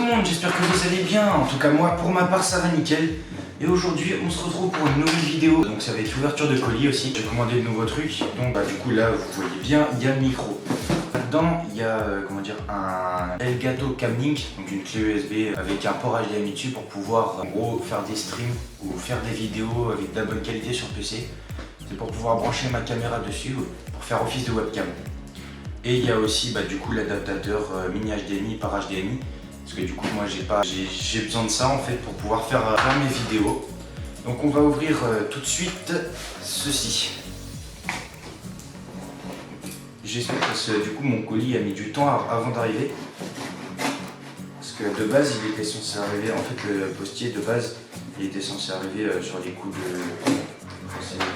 le monde, j'espère que vous allez bien. En tout cas moi pour ma part ça va nickel. Et aujourd'hui on se retrouve pour une nouvelle vidéo. Donc ça va être ouverture de colis aussi. J'ai commandé de nouveaux trucs. Donc du coup là vous voyez bien, il y a le micro. Là-dedans il y a comment dire un Elgato Camlink, donc une clé USB avec un port HDMI dessus pour pouvoir en gros faire des streams ou faire des vidéos avec de la bonne qualité sur PC. C'est pour pouvoir brancher ma caméra dessus pour faire office de webcam. Et il y a aussi du coup l'adaptateur mini HDMI par HDMI. Parce que du coup moi j'ai besoin de ça en fait pour pouvoir faire mes vidéos. Donc on va ouvrir tout de suite ceci. J'espère que du coup mon colis a mis du temps avant d'arriver. Parce que de base il était censé arriver, en fait le postier de base il était censé arriver sur les coups de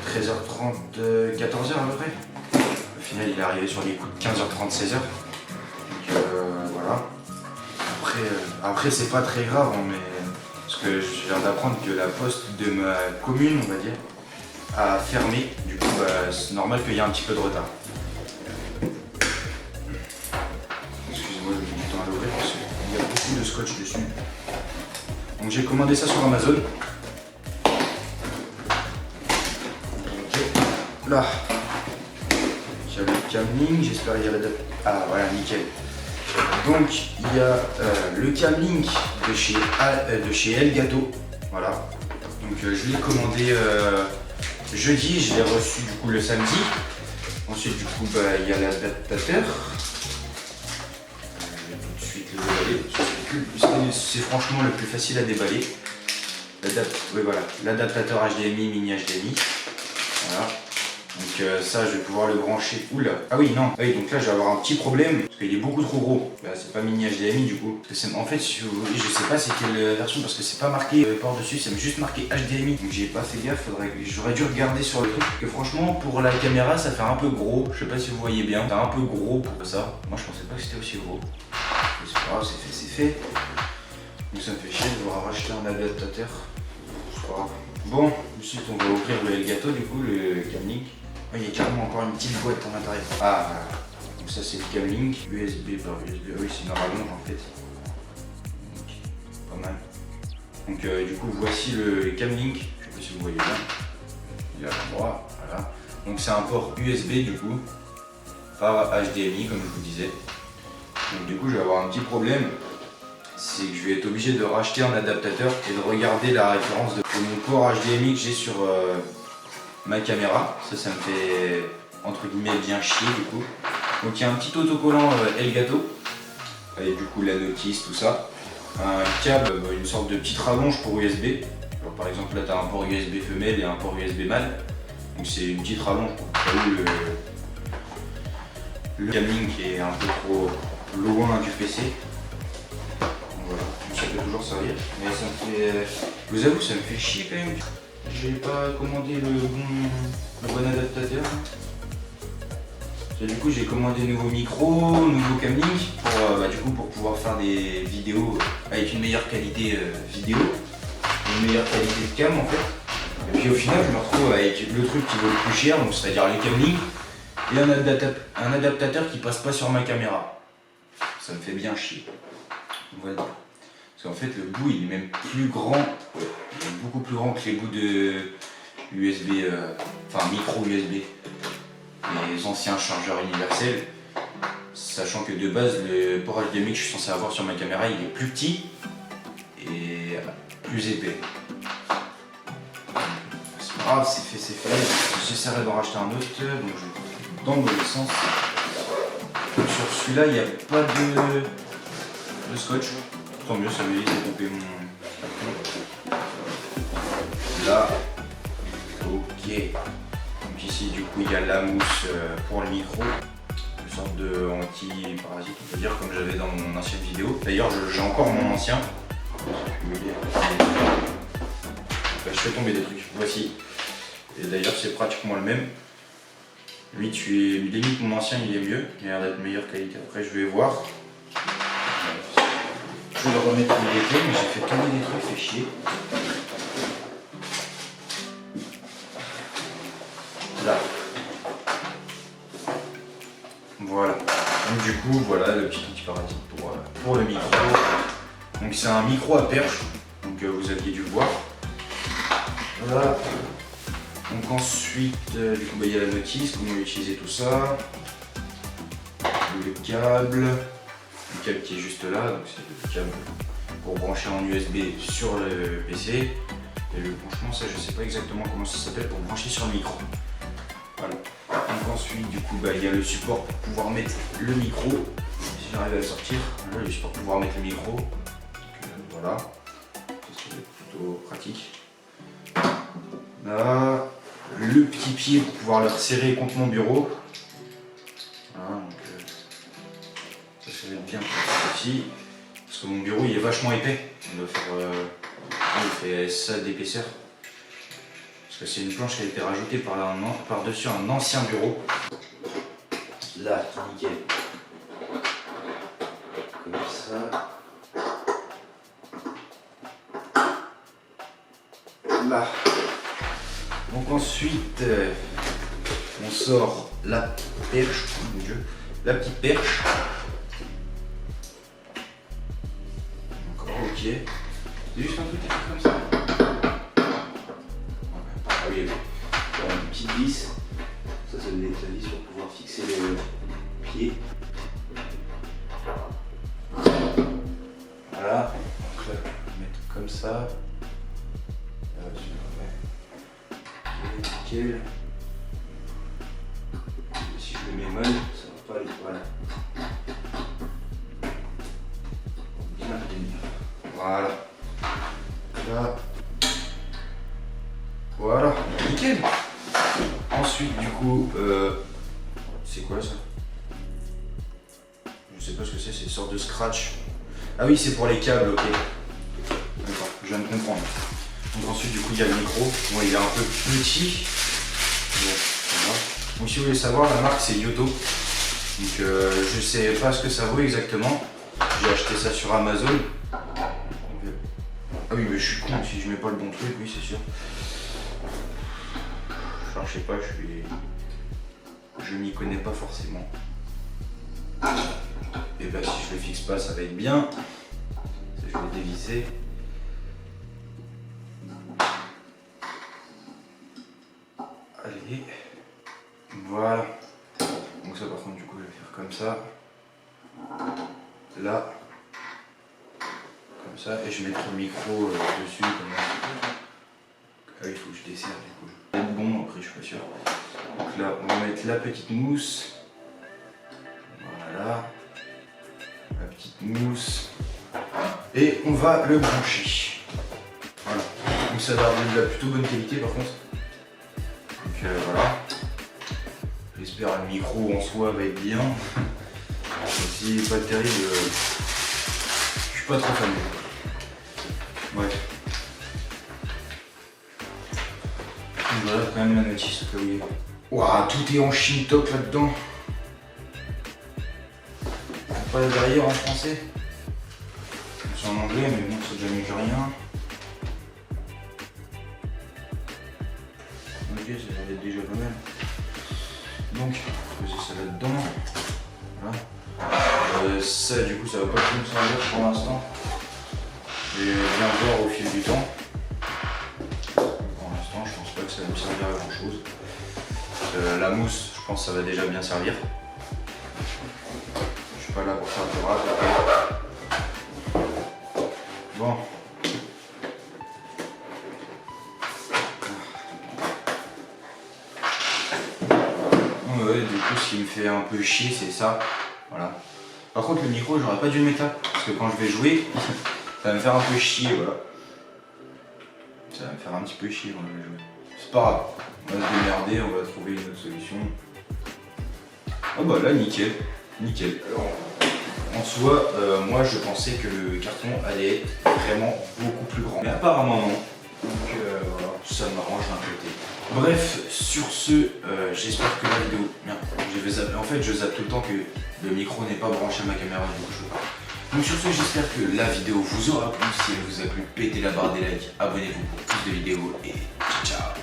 13h30, 14h à peu près. Au final il est arrivé sur les coups de 15h30, 16h. Donc voilà. Après c'est pas très grave, hein, mais parce que je viens d'apprendre que la poste de ma commune, on va dire, a fermé. Du coup c'est normal qu'il y ait un petit peu de retard. Excusez-moi, je mets du temps à l'ouvrir parce qu'il y a beaucoup de scotch dessus. Donc j'ai commandé ça sur Amazon. Là, il y a le Camlink, j'espère qu'il y a la date. Ah voilà, nickel. Donc il y a le Camlink de chez Elgato. Voilà. Donc je l'ai commandé jeudi, je l'ai reçu du coup le samedi. Ensuite du coup il y a l'adaptateur. Je vais tout de suite le déballer. C'est franchement le plus facile à déballer. Oui, voilà, l'adaptateur HDMI, mini HDMI. Voilà. Donc ça je vais pouvoir le brancher. Oula. Ah oui non. Ah oui, donc là je vais avoir un petit problème parce qu'il est beaucoup trop gros. Bah, c'est pas mini HDMI du coup. Parce que en fait si vous voulez, je sais pas c'est quelle version parce que c'est pas marqué port dessus, c'est juste marqué HDMI. Donc j'ai pas fait gaffe, j'aurais dû regarder sur le truc. Que franchement pour la caméra ça fait un peu gros. Je sais pas si vous voyez bien. C'est un peu gros pour ça. Moi je pensais pas que c'était aussi gros. Mais c'est pas grave, c'est fait. Donc ça me fait chier de devoir racheter un adaptateur. C'est pas grave. Bon, ensuite on va ouvrir le Elgato du coup, le Camlink. Oh, il y a carrément encore une petite boîte en l'intérieur. Ah voilà. Donc ça c'est le Camlink, USB par USB. Oui c'est une rallonge en fait. Donc, pas mal. Donc du coup voici le Camlink. Je sais pas si vous voyez bien. Il est à l'endroit, voilà. Donc c'est un port USB du coup, par HDMI comme je vous disais. Donc du coup je vais avoir un petit problème. C'est que je vais être obligé de racheter un adaptateur et de regarder la référence de mon port HDMI que j'ai sur ma caméra. Ça me fait entre guillemets bien chier du coup. Donc il y a un petit autocollant Elgato avec du coup la notice, tout ça. Un câble, une sorte de petite rallonge pour USB. Alors, par exemple là tu as un port USB femelle et un port USB mâle. Donc c'est une petite rallonge pour que le Camlink est un peu trop loin du PC. Voilà, ça peut toujours servir, mais ça me fait... Je vous avoue, ça me fait chier quand même. J'ai pas commandé le bon adaptateur. Et du coup, j'ai commandé nouveau micro, nouveau Camlink pour pouvoir faire des vidéos avec une meilleure qualité vidéo, une meilleure qualité de cam en fait. Et puis au final, je me retrouve avec le truc qui vaut le plus cher, donc c'est-à-dire les Camlink et un adaptateur qui passe pas sur ma caméra. Ça me fait bien chier. Voilà. Parce qu'en fait le bout il est même plus grand, il est beaucoup plus grand que les bouts de USB, enfin micro USB, les anciens chargeurs universels, sachant que de base le port HDMI que je suis censé avoir sur ma caméra il est plus petit et plus épais. C'est pas grave, c'est fait, j'essaierai d'en racheter un autre, donc je vais dans le mauvais sens. Sur celui-là il n'y a pas de scotch. Tant mieux, ça m'évite de couper mon... Là, ok. Donc ici du coup il y a la mousse pour le micro, une sorte de anti-parasite on peut dire comme j'avais dans mon ancienne vidéo. D'ailleurs j'ai encore mon ancien. Je fais tomber des trucs, voici. Et d'ailleurs c'est pratiquement le même. Lui limite mon ancien il est mieux, il a l'air d'être meilleure qualité. Après je vais voir. Je vais le remettre où il était, mais j'ai fait tomber des trucs, fait chier. Là. Voilà. Donc du coup, voilà le petit antiparasite pour le micro. Donc Donc c'est un micro à perche, donc vous aviez dû le voir. Voilà. Donc ensuite, du coup, il y a la notice, comment utiliser tout ça. Le câble qui est juste là, donc c'est le câble pour brancher en USB sur le PC. Et le branchement, ça je sais pas exactement comment ça s'appelle, pour brancher sur le micro. Voilà. Donc ensuite, du coup, il y a le support pour pouvoir mettre le micro. Si j'arrive à le sortir, voilà, le support pour pouvoir mettre le micro. Donc, voilà, ça serait plutôt pratique. Là, le petit pied pour pouvoir le resserrer contre mon bureau. Voilà, donc, ça serait bien aussi. Parce que mon bureau il est vachement épais. On doit faire, il fait ça d'épaisseur. Parce que c'est une planche qui a été rajoutée par-dessus un ancien bureau. Là, nickel. Comme ça. Là. Donc ensuite, on sort la perche, oh mon Dieu, la petite perche. Encore ok. C'est juste un truc comme ça. Ah oui, il y a une petite vis. Ça c'est une vis pour pouvoir fixer le pied. Voilà. Donc là, on va mettre comme ça. Nickel. Si je le mets mal, ça va pas aller. Voilà. Bien tenir. Voilà. Là. Voilà. Nickel. Ensuite, du coup, c'est quoi ça? Je sais pas ce que c'est une sorte de scratch. Ah oui, c'est pour les câbles, ok. D'accord, je viens de comprendre. Donc ensuite, du coup, il y a le micro. Bon, il est un peu petit. Bon, voilà. Donc si vous voulez savoir, la marque c'est Yoto. Donc je sais pas ce que ça vaut exactement. J'ai acheté ça sur Amazon. Ah oui, mais je suis con si je mets pas le bon truc, oui c'est sûr. Enfin, je sais pas, je m'y connais pas forcément. Et ben si je le fixe pas, ça va être bien. Je vais dévisser. Allez, voilà. Donc ça par contre du coup je vais faire comme ça. Là. Comme ça. Et je mettrai le micro dessus comme ça. Ah oui, il faut que je desserre du coup. Ça va être bon, après je suis pas sûr. Donc là on va mettre la petite mousse. Voilà. La petite mousse. Et on va le brancher. Voilà. Donc ça va avoir de la plutôt bonne qualité par contre. Donc voilà. J'espère que le micro en soi va être bien. S'il n'est pas terrible, je suis pas trop fan. Bref. Donc voilà quand même la notice au cas où. Waouh, tout est en Shintok là-dedans. Pas derrière en français. C'est en anglais, mais bon, c'est déjà mieux que rien. Ok, ça va être déjà pas mal. Donc, je vais poser ça là-dedans. Voilà. Ça, du coup, ça va pas trop me servir pour l'instant. Je vais bien voir au fil du temps. Pour l'instant, je pense pas que ça va me servir à grand chose. La mousse, je pense que ça va déjà bien servir. Je suis pas là pour faire du rap. Bon. Ouais, du coup, ce qui me fait un peu chier, c'est ça. Voilà. Par contre, le micro, j'aurais pas dû le mettre là. Parce que quand je vais jouer, ça va me faire un peu chier, voilà. Ça va me faire un petit peu chier quand je vais jouer. C'est pas grave. On va se démerder, on va trouver une autre solution. Oh bah là, nickel. Nickel. Alors, en soi, moi, je pensais que le carton allait être vraiment beaucoup plus grand. Mais apparemment, non. Donc voilà, ça m'arrange d'un côté. Bref, sur ce, j'espère que la vidéo... Merde, je vais zapper. En fait, je zappe tout le temps que le micro n'est pas branché à ma caméra, donc sur ce, j'espère que la vidéo vous aura plu. Si elle vous a plu, pétez la barre des likes, abonnez-vous pour plus de vidéos et ciao ciao.